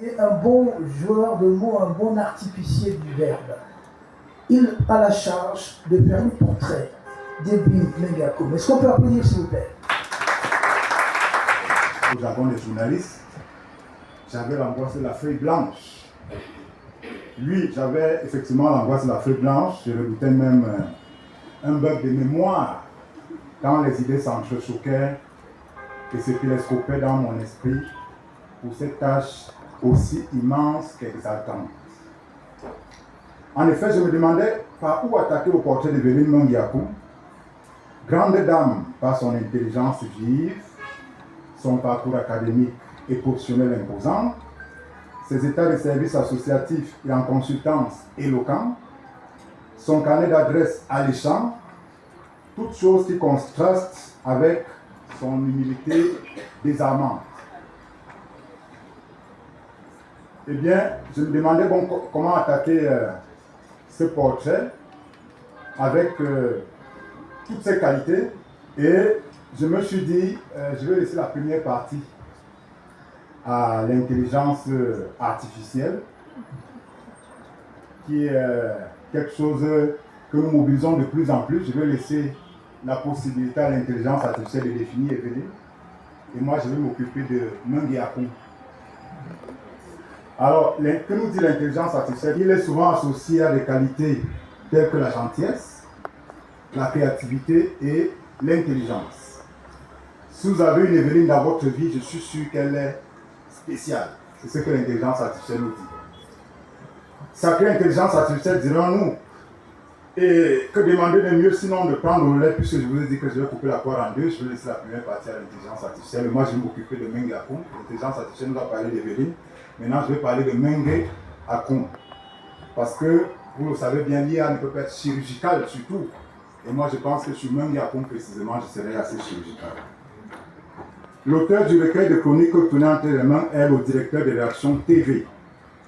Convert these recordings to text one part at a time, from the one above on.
est un bon joueur de mots, un bon artificier du verbe. Il a la charge de faire le portrait d'Edwin Mengi Akoum. Est-ce qu'on peut applaudir, s'il vous plaît? Au jargon des journalistes, j'avais l'angoisse de la feuille blanche. Lui, j'avais effectivement l'angoisse de la feuille blanche. Je redoutais même un bug de mémoire quand les idées s'entrechoquaient et se télescopaient dans mon esprit pour cette tâche aussi immense qu'exaltante. En effet, je me demandais par où attaquer le portrait d'Evelyne Mengi Akoum, grande dame par son intelligence vive, son parcours académique et professionnel imposant, ses états de service associatifs et en consultance éloquents, son carnet d'adresses alléchant, toutes choses qui contrastent avec son humilité désarmante. Eh bien, je me demandais comment attaquer ce portrait avec toutes ses qualités et je me suis dit, je vais laisser la première partie à l'intelligence artificielle, qui est quelque chose que nous mobilisons de plus en plus. Je vais laisser la possibilité à l'intelligence artificielle de définir Evelyne. Et moi, je vais m'occuper de Mengi Akoum. Alors, que nous dit l'intelligence artificielle? Il est souvent associé à des qualités telles que la gentillesse, la créativité et l'intelligence. Si vous avez une Evelyne dans votre vie, je suis sûr qu'elle est spéciale. C'est ce que l'intelligence artificielle nous dit. Sacrée intelligence artificielle, dirons-nous. Et que demander de mieux sinon de prendre le relais, puisque je vous ai dit que je vais couper la poire en deux, je vais laisser la première partie à l'intelligence artificielle. Moi, je vais m'occuper de Mengi Akoum. L'intelligence artificielle nous a parlé d'Evelyne. Maintenant, je vais parler de Mengi Akoum. Parce que, vous le savez bien, l'IA ne peut pas être chirurgicale surtout. Et moi, je pense que sur Mengi Akoum précisément, je serai assez chirurgical. L'auteur du recueil de chroniques que vous tenez entre les mains est le directeur de rédaction TV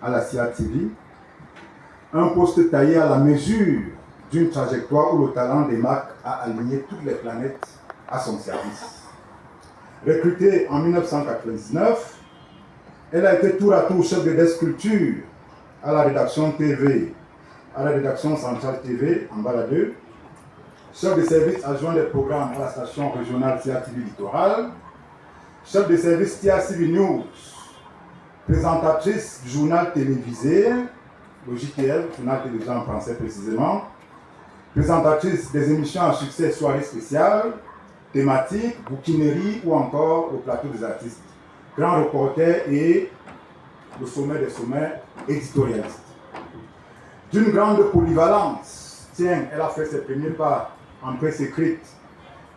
à la CIA TV. Un poste taillé à la mesure d'une trajectoire où le talent des marques a aligné toutes les planètes à son service. Recrutée en 1999, elle a été tour à tour chef de desk culture à la rédaction TV, à la rédaction centrale TV en Baladeux, chef de service adjoint des programmes à la station régionale CIA TV Littoral, chef de service CIA TV News, présentatrice du journal télévisé, le JTL, journal télévisé en français précisément, présentatrice des émissions à succès soirées spéciales, thématiques, bouquinerie ou encore le plateau des artistes, grand reporter et le sommet des sommets éditorialiste. D'une grande polyvalence, tiens, elle a fait ses premiers pas en presse écrite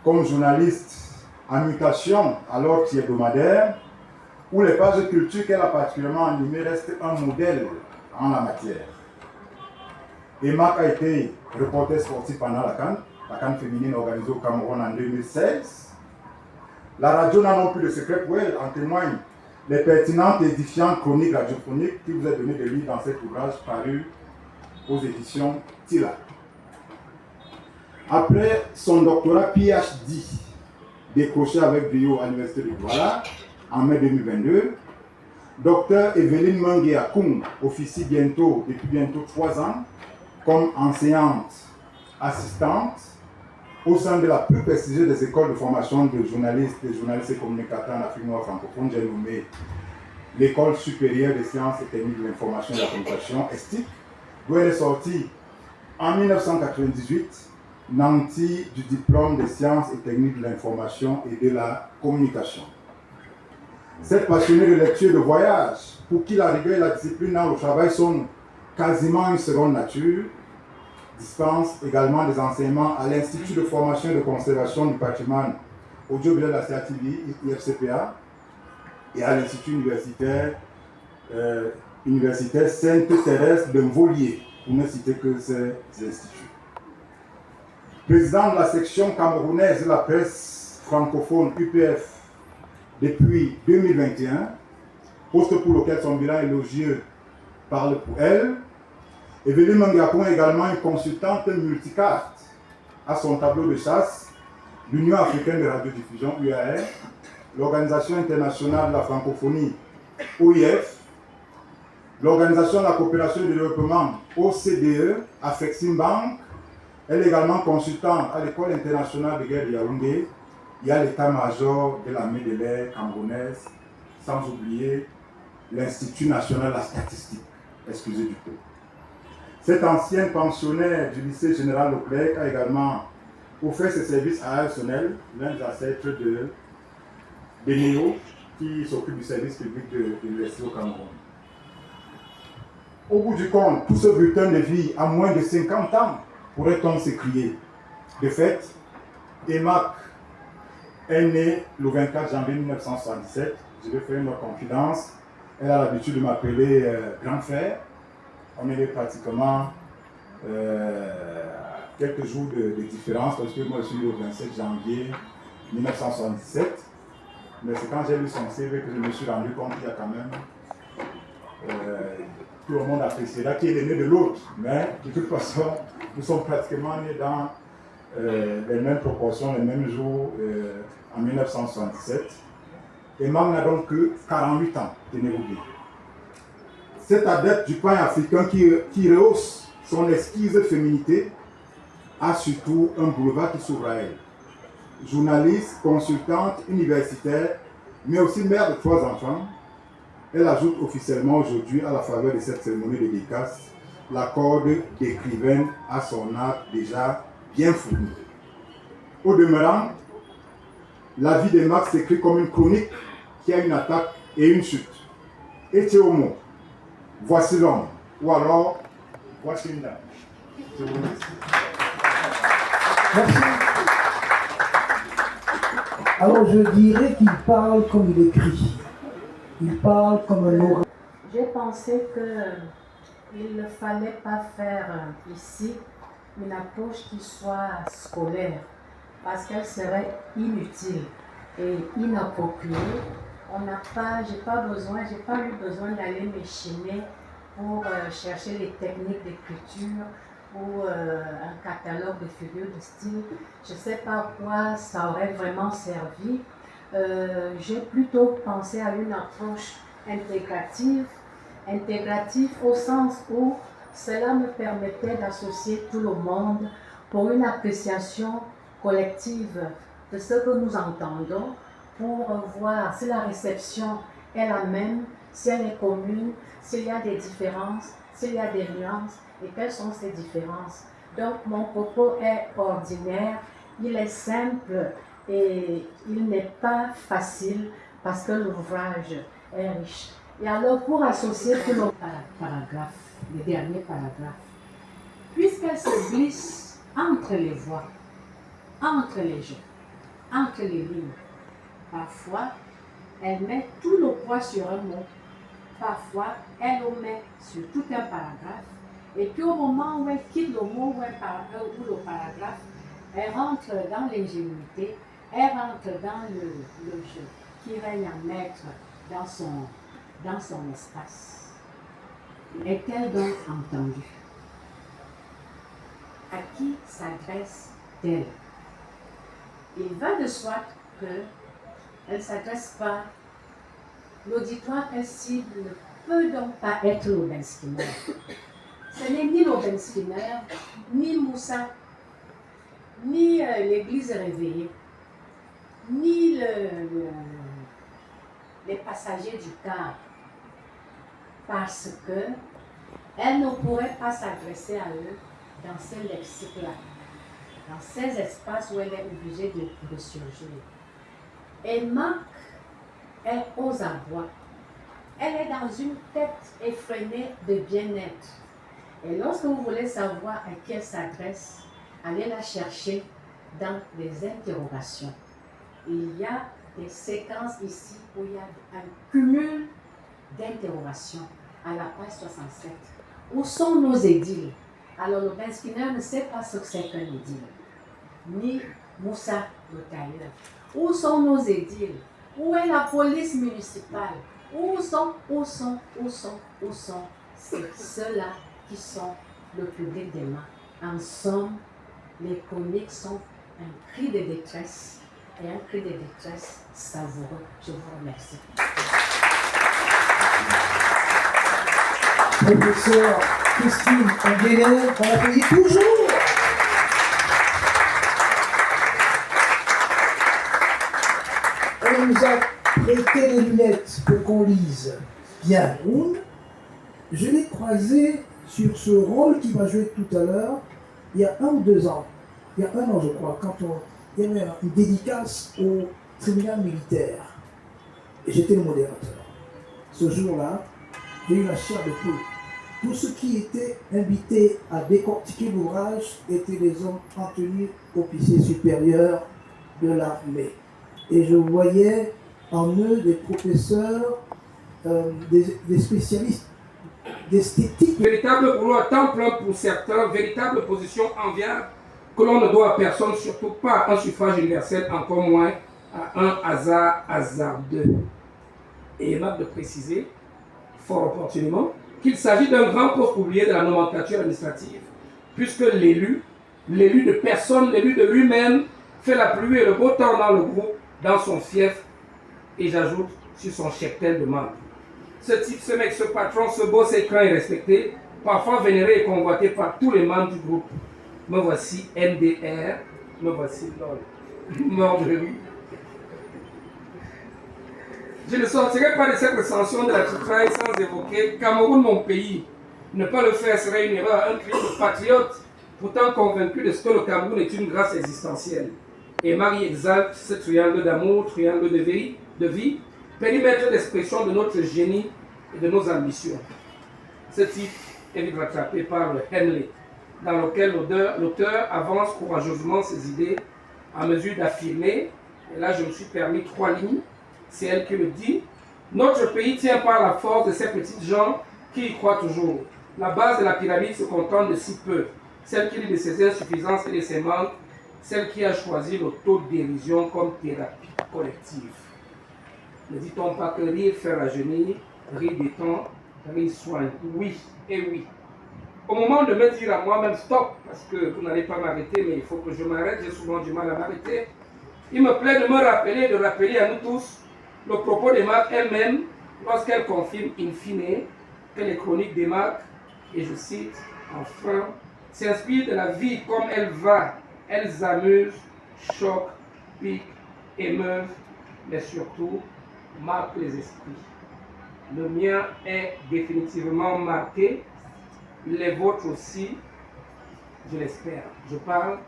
comme journaliste en mutation alors qu'il est hebdomadaire, où les pages culture qu'elle a particulièrement animées restent un modèle en la matière. Emma a été reporter sportif pendant la CAN féminine organisée au Cameroun en 2016. La radio n'a non plus de secret pour elle, en témoignent les pertinentes et édifiantes chroniques radiophoniques qui vous est donné de lire dans cet ouvrage paru aux éditions Tila. Après son doctorat PhD, décroché avec brio à l'Université de Douala en mai 2022, Dr Evelyne Mengi Akoum officie depuis bientôt 3 ans, comme enseignante assistante au sein de la plus prestigieuse des écoles de formation de journalistes et communicateurs en Afrique noire francophone, j'ai nommé l'École supérieure des sciences et techniques de l'information et de la communication, ESTIC, d'où elle est sortie en 1998, nantie du diplôme des sciences et techniques de l'information et de la communication. Cette passionnée de lecture et de voyage, pour qui la rigueur et la discipline dans le travail sont quasiment une seconde nature, dispense également des enseignements à l'Institut de formation et de conservation du patrimoine audiovisuel de la CATV, IFCPA, et à l'Institut universitaire Sainte-Thérèse de Mvolier, pour ne citer que ces instituts. Président de la section camerounaise de la presse francophone UPF depuis 2021, poste pour lequel son bilan élogieux parle pour elle, Evelyne Mengi Akoum est également une consultante multicarte à son tableau de chasse, l'Union africaine de radiodiffusion UAR, l'Organisation internationale de la francophonie OIF, l'Organisation de la coopération et du développement OCDE, Afrexim Bank. Elle est également consultante à l'École internationale de guerre de Yaoundé. Il y a l'état-major de l'armée de l'air camerounaise, sans oublier l'Institut national de la statistique. Excusez du peu. Cette ancienne pensionnaire du lycée général Leclerc a également offert ses services à Arsenal, l'un des ancêtres de Néo, qui s'occupe du service public de l'université au Cameroun. Au bout du compte, tout ce bulletin de vie à moins de 50 ans, pourrait-on s'écrier. De fait, Emac est née le 24 janvier 1977. Je vais faire une confidence. Elle a l'habitude de m'appeler grand frère. On est pratiquement quelques jours de différence parce que moi je suis né le 27 janvier 1977. Mais c'est quand j'ai lu son CV que je me suis rendu compte qu'il y a quand même tout le monde appréciera qui est l'aîné de l'autre. Mais de toute façon, nous sommes pratiquement nés dans les mêmes proportions, les mêmes jours en 1977. Et Mam n'a donc que 48 ans, tenez-vous bien. Cet adepte du pain africain qui rehausse son exquise féminité a surtout un boulevard qui s'ouvre à elle. Journaliste, consultante, universitaire, mais aussi mère de 3 enfants, elle ajoute officiellement aujourd'hui, à la faveur de cette cérémonie de dédicace, la corde d'écrivaine à son art déjà bien fourni. Au demeurant, la vie de Marx s'écrit comme une chronique qui a une attaque et une chute. Et Théomo, voici l'homme, ou alors, voici une dame. Je vous remercie. Merci. Alors je dirais qu'il parle comme il écrit. Il parle comme un orateur. J'ai pensé qu'il ne fallait pas faire ici une approche qui soit scolaire, parce qu'elle serait inutile et inappropriée. J'ai pas eu besoin d'aller m'échiner pour chercher les techniques d'écriture ou un catalogue de figures de style. Je ne sais pas à quoi ça aurait vraiment servi. J'ai plutôt pensé à une approche intégrative au sens où cela me permettait d'associer tout le monde pour une appréciation collective de ce que nous entendons, pour voir si la réception est la même, si elle est commune, s'il y a des différences, s'il y a des nuances et quelles sont ces différences. Donc mon propos est ordinaire, il est simple et il n'est pas facile parce que l'ouvrage est riche. Et alors pour associer tout le paragraphe, le dernier paragraphe, puisqu'elle se glisse entre les voix, entre les jeux, entre les lignes, parfois elle met tout le poids sur un mot, parfois elle omet sur tout un paragraphe, et puis au moment où elle quitte le mot ou le paragraphe, elle rentre dans l'ingénuité, elle rentre dans le jeu qui règne en maître dans son espace. Est-elle donc entendue? À qui s'adresse-t-elle? Il va de soi qu'elle ne s'adresse pas. L'auditoire qu'elle cible ne peut donc pas être l'Aubin Skinner. Ce n'est ni l'Aubin Skinner, ni Moussa, ni l'Église réveillée, ni les passagers du car, parce qu'elle ne pourrait pas s'adresser à eux dans ces lexiques-là, dans ces espaces où elle est obligée de surgir. Et Marc est aux abois. Elle est dans une tête effrénée de bien-être. Et lorsque vous voulez savoir à qui elle s'adresse, allez la chercher dans les interrogations. Il y a des séquences ici où il y a un cumul d'interrogations à la page 67. Où sont nos édiles? Alors le Ben Skinner ne sait pas ce que c'est qu'un édile, ni Moussa le tailleur. Où sont nos édiles? Où est la police municipale? Où sont c'est ceux-là qui sont le public des mains. En somme, les chroniques sont un cri de détresse et un cri de détresse savoureux. Je vous remercie. professeur Christine Nguéné, qu'on applaudit toujours. Elle nous a prêté les lunettes pour qu'on lise bien. Je l'ai croisé sur ce rôle qu'il va jouer tout à l'heure, il y a 1 ou 2 ans. Il y a 1 an, je crois, quand il y avait une dédicace au tribunal militaire. Et j'étais le modérateur. Ce jour-là, j'ai eu la chair de poule. Tous ceux qui étaient invités à décortiquer l'ouvrage étaient des hommes en tenue officiers supérieurs de l'armée. Et je voyais en eux des professeurs, des spécialistes d'esthétique. Véritable boulot à temps plein pour certains, véritable position enviable que l'on ne doit à personne, surtout pas à un suffrage universel, encore moins à un hasard hasardeux. Et aimable de préciser, fort opportunément, qu'il s'agit d'un grand poste oublié de la nomenclature administrative, puisque l'élu de personne, l'élu de lui-même, fait la pluie et le beau temps dans le groupe, dans son fief, et j'ajoute, sur son cheptel de membre. Ce type, ce mec, ce patron, ce boss est craint et respecté, parfois vénéré et convoité par tous les membres du groupe. Me voici MDR, me voici LOL. Mort de lui. Je ne sortirai pas de cette recension de la titraille sans évoquer Cameroun, mon pays. Ne pas le faire serait une erreur, un crime de patriote, pourtant convaincu de ce que le Cameroun est une grâce existentielle. Et Marie exalte ce triangle d'amour, triangle de vie, périmètre d'expression de notre génie et de nos ambitions. Ce type est vite rattrapé par le Henley, dans lequel l'auteur avance courageusement ses idées à mesure d'affirmer, et là je me suis permis 3 lignes, c'est elle qui le dit, notre pays tient par la force de ces petites gens qui y croient toujours. La base de la pyramide se contente de si peu, celle qui lit de ses insuffisances et de ses manques, celle qui a choisi l'autodérision comme thérapie collective. Ne dit-on pas que rire fait rajeunir, rire détend, rire soigne? Oui, et oui. Au moment de me dire à moi-même stop, parce que vous n'allez pas m'arrêter, mais il faut que je m'arrête, j'ai souvent du mal à m'arrêter, il me plaît de me rappeler, de rappeler à nous tous le propos des marques elles-mêmes lorsqu'elles confirment in fine que les chroniques des marques, et je cite, enfin, s'inspirent de la vie comme elle va, elles amusent, choquent, piquent, émeuvent, mais surtout marquent les esprits. Le mien est définitivement marqué, les vôtres aussi, je l'espère. Je parle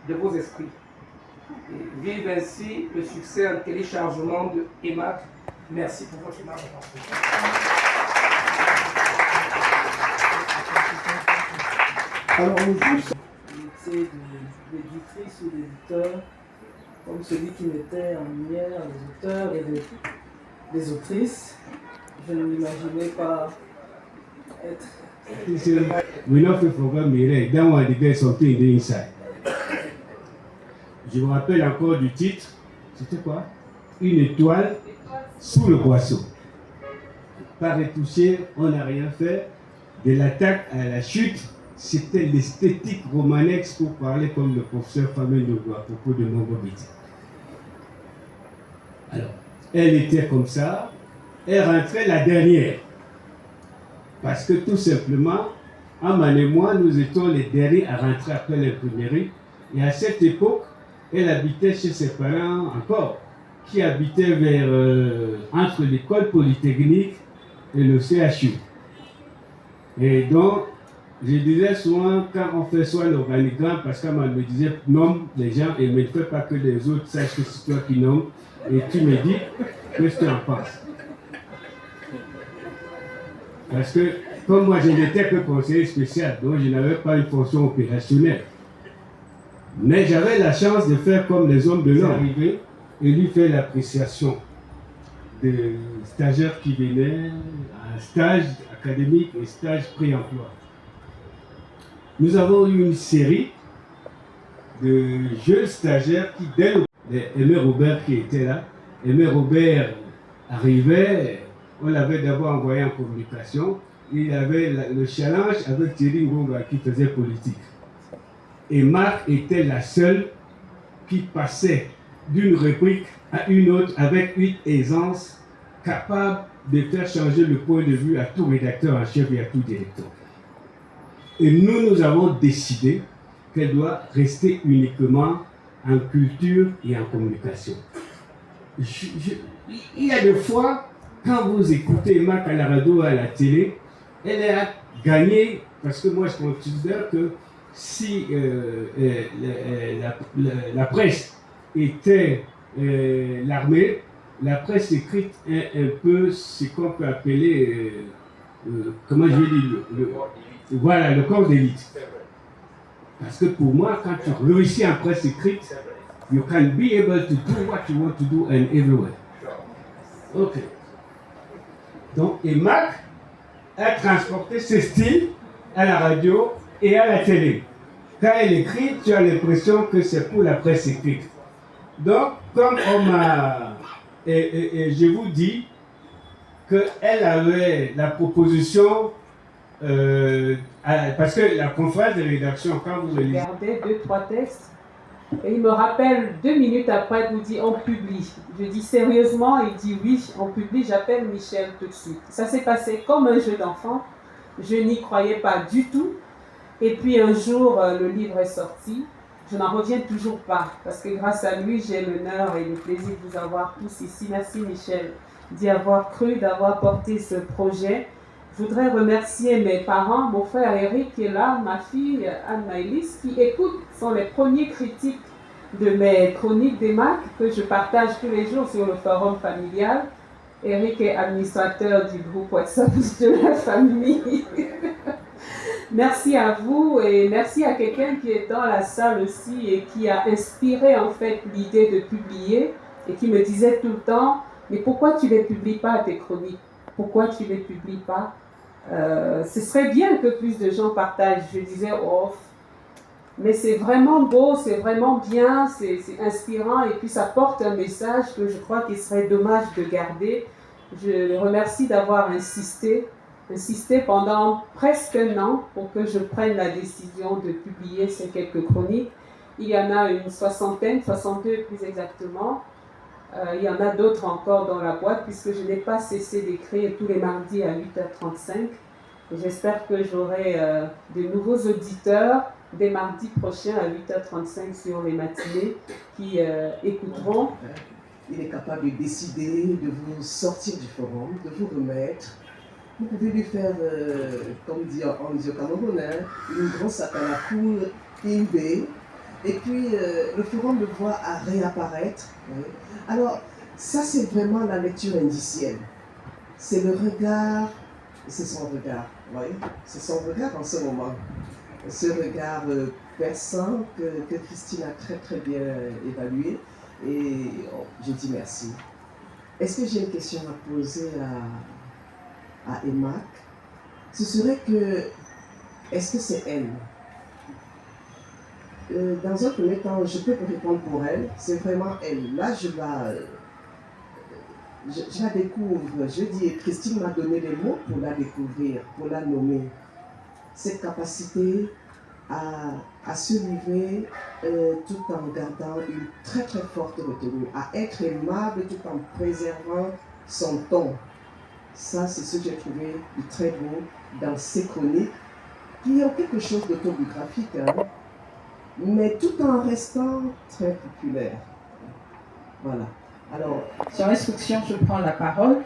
de vos esprits. Et vive ainsi le succès en téléchargement de EMAC. Merci pour votre attention. Alors, le juste métier d'éditrice ou d'éditeur, comme celui qui mettait en lumière les auteurs et les autrices, je ne m'imaginais pas être. We not fit forget Mireille, that one the get something in the inside. Je me rappelle encore du titre, c'était quoi? Une étoile sous le boisseau. Pas retouché, on n'a rien fait. De l'attaque à la chute, c'était l'esthétique romanesque pour parler comme le professeur Fameux Nogo à propos de Mongobiti. Alors, elle était comme ça, elle rentrait la dernière. Parce que tout simplement, Aman et moi, nous étions les derniers à rentrer après l'imprimerie. Et à cette époque, elle habitait chez ses parents encore, qui habitaient entre l'école polytechnique et le CHU. Et donc, je disais souvent, quand on fait soit l'organigramme, parce qu'Aman me disait, nomme les gens et ne fais pas que les autres sachent que c'est toi qui nommes. Et tu me dis, qu'est-ce que tu en penses? Parce que, comme moi, je n'étais que conseiller spécial, donc je n'avais pas une fonction opérationnelle. Mais j'avais la chance de faire comme les hommes de l'ordre, arriver et lui faire l'appréciation des stagiaires qui venaient à un stage académique et stage pré-emploi. Nous avons eu une série de jeunes stagiaires qui, dès le... Aimé Robert qui était là, Aimé Robert arrivait. On l'avait d'abord envoyé en communication. Il avait le challenge avec Thierry Ngonga qui faisait politique. Et Marc était la seule qui passait d'une rubrique à une autre avec une aisance capable de faire changer le point de vue à tout rédacteur en chef et à tout directeur. Et nous avons décidé qu'elle doit rester uniquement en culture et en communication. Il y a des fois, quand vous écoutez Marc à la radio ou à la télé, elle a gagné, parce que moi je considère que si la presse était l'armée, la presse écrite est un peu ce qu'on peut appeler, comment je vais dire, voilà, le corps d'élite. Parce que pour moi, quand tu réussis en presse écrite, you can be able to do what you want to do and everywhere. Ok. Donc, et Mac a transporté ce style à la radio et à la télé. Quand elle écrit, tu as l'impression que c'est pour la presse écrite. Donc, comme on m'a... Et je vous dis qu'elle avait la proposition... parce que la conférence de rédaction, quand vous lisez... Regardez 2-3 textes, et il me rappelle 2 minutes après, il vous dit on publie. Je dis sérieusement, il dit oui, on publie, j'appelle Michel tout de suite. Ça s'est passé comme un jeu d'enfant, je n'y croyais pas du tout. Et puis un jour, le livre est sorti. Je n'en reviens toujours pas, parce que grâce à lui, j'ai l'honneur et le plaisir de vous avoir tous ici. Merci Michel d'y avoir cru, d'avoir porté ce projet. Je voudrais remercier mes parents, mon frère Eric qui est là, ma fille Anne-Maëlys, qui écoutent, sont les premiers critiques de mes chroniques des Mac que je partage tous les jours sur le forum familial. Eric est administrateur du groupe WhatsApp de la famille. Merci à vous et merci à quelqu'un qui est dans la salle aussi et qui a inspiré en fait l'idée de publier et qui me disait tout le temps, mais pourquoi tu ne les publies pas tes chroniques? Pourquoi tu ne les publies pas? Ce serait bien que plus de gens partagent. Je disais, oh, mais c'est vraiment beau, c'est vraiment bien, c'est inspirant et puis ça porte un message que je crois qu'il serait dommage de garder. Je le remercie d'avoir insisté pendant presque un an pour que je prenne la décision de publier ces quelques chroniques. Il y en a une soixantaine, 62 plus exactement. Il y en a d'autres encore dans la boîte puisque je n'ai pas cessé d'écrire tous les mardis à 8h35. J'espère que j'aurai de nouveaux auditeurs dès mardi prochain à 8h35 sur les matinées qui écouteront. Il est capable de décider de vous sortir du forum, de vous remettre. Vous pouvez lui faire, comme on dit au Cameroun, une grosse à la cour IB. Et puis le forum le voit à réapparaître. Alors, ça c'est vraiment la lecture indicienne. C'est le regard, c'est son regard, c'est son regard en ce moment. Ce regard perçant que Christine a très très bien évalué. Et je dis merci. Est-ce que j'ai une question à poser à Emac? Ce serait que, est-ce que c'est elle? Dans un premier temps, je peux vous répondre pour elle, c'est vraiment elle. Là, je la découvre. Je dis, Christine m'a donné les mots pour la découvrir, pour la nommer. Cette capacité à se livrer tout en gardant une très très forte retenue, à être aimable tout en préservant son ton. Ça, c'est ce que j'ai trouvé de très beau dans ces chroniques, qui ont quelque chose d'autobiographique, mais tout en restant très populaire. Voilà. Alors, sur instruction, je prends la parole.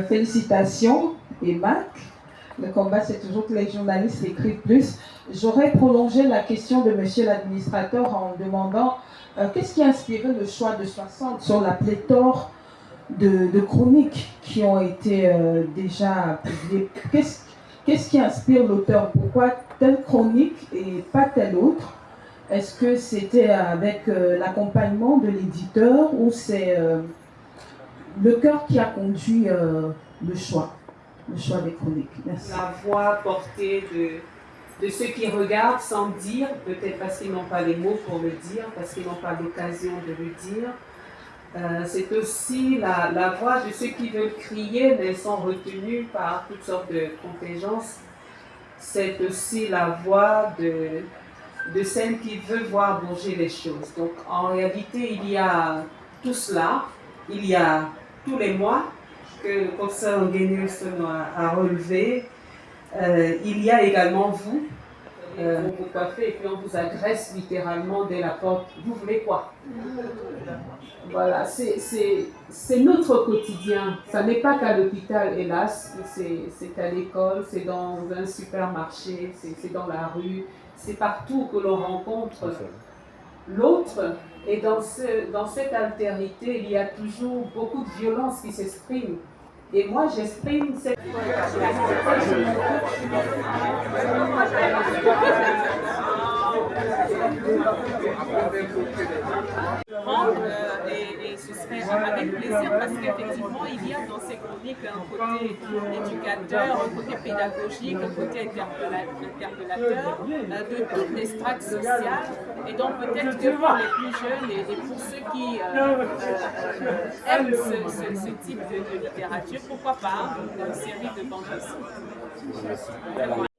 Félicitations, Emac. Le combat, c'est toujours que les journalistes écrivent plus. J'aurais prolongé la question de monsieur l'administrateur en demandant qu'est-ce qui a inspiré le choix de 60 sur la pléthore de chroniques qui ont été déjà publiées. Qu'est-ce qui inspire l'auteur? Pourquoi telle chronique et pas telle autre? Est-ce que c'était avec l'accompagnement de l'éditeur ou c'est le cœur qui a conduit le choix des chroniques? Merci. La voix portée de ceux qui regardent sans dire, peut-être parce qu'ils n'ont pas les mots pour le dire, parce qu'ils n'ont pas l'occasion de le dire. C'est aussi la voix de ceux qui veulent crier mais sont retenus par toutes sortes de contingences. C'est aussi la voix de celle qui veut voir bouger les choses. Donc en réalité, il y a tout cela, il y a tous les mois, que le professeur Nguenius a relevé, il y a également vous. Vous vous coiffez et puis on vous agresse littéralement dès la porte. Vous voulez quoi? Voilà, c'est notre quotidien. Ça n'est pas qu'à l'hôpital, hélas. C'est à l'école, c'est dans un supermarché, c'est dans la rue. C'est partout que l'on rencontre l'autre. Et dans cette altérité, il y a toujours beaucoup de violence qui s'exprime. Et moi, j'exprime cette... Et ce serait avec plaisir parce qu'effectivement, il y a dans ces chroniques un côté éducateur, un côté pédagogique, un côté interpellateur de toutes les strates sociales. Et donc peut-être que pour les plus jeunes et pour ceux qui aiment ce type de littérature, pourquoi pas une série de bandes dessinées.